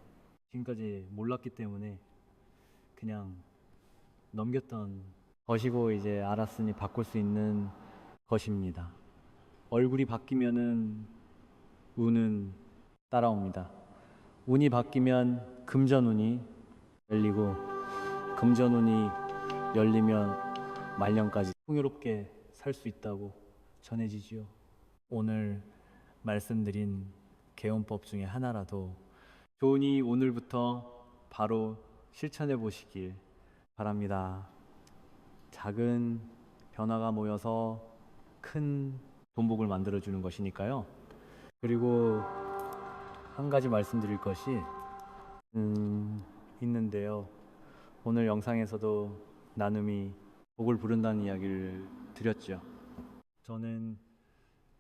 S1: 지금까지 몰랐기 때문에 그냥 넘겼던 것이고 이제 알았으니 바꿀 수 있는 것입니다. 얼굴이 바뀌면은 운은 따라옵니다. 운이 바뀌면 금전운이 열리고 금전운이 열리면 말년까지 풍요롭게 살 수 있다고 전해지지요. 오늘 말씀드린 개운법 중에 하나라도 좋으니 오늘부터 바로 실천해 보시길 바랍니다. 작은 변화가 모여서 큰 돈복을 만들어 주는 것이니까요. 그리고 한 가지 말씀드릴 것이 있는데요. 오늘 영상에서도 나눔이 복을 부른다는 이야기를 드렸죠. 저는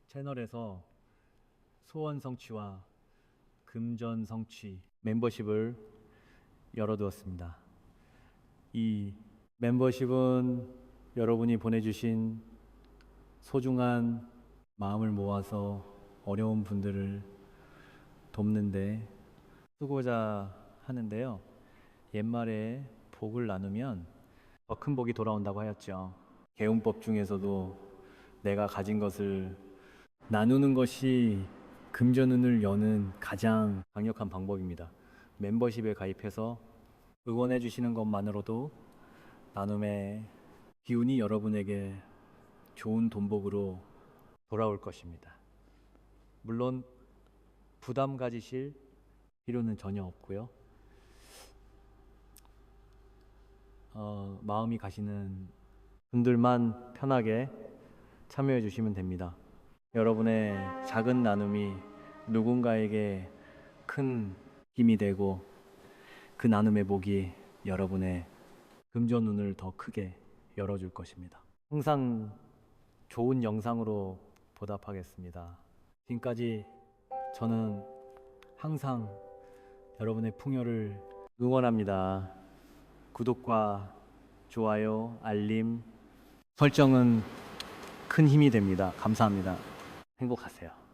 S1: 채널에서 소원 성취와 금전 성취 멤버십을 열어두었습니다. 이 멤버십은 여러분이 보내주신 소중한 마음을 모아서 어려운 분들을 돕는데 쓰고자 하는데요. 옛말에 복을 나누면 더 큰 복이 돌아온다고 하였죠. 개운법 중에서도 내가 가진 것을 나누는 것이 금전운을 여는 가장 강력한 방법입니다. 멤버십에 가입해서 응원해 주시는 것만으로도 나눔의 기운이 여러분에게 좋은 돈복으로 돌아올 것입니다. 물론 부담 가지실 필요는 전혀 없고요. 마음이 가시는 분들만 편하게 참여해 주시면 됩니다. 여러분의 작은 나눔이 누군가에게 큰 힘이 되고 그 나눔의 복이 여러분의 금전운을 더 크게 열어줄 것입니다. 항상 좋은 영상으로 보답하겠습니다. 지금까지 저는 항상 여러분의 풍요를 응원합니다. 구독과 좋아요, 알림, 설정은 큰 힘이 됩니다. 감사합니다. 행복하세요.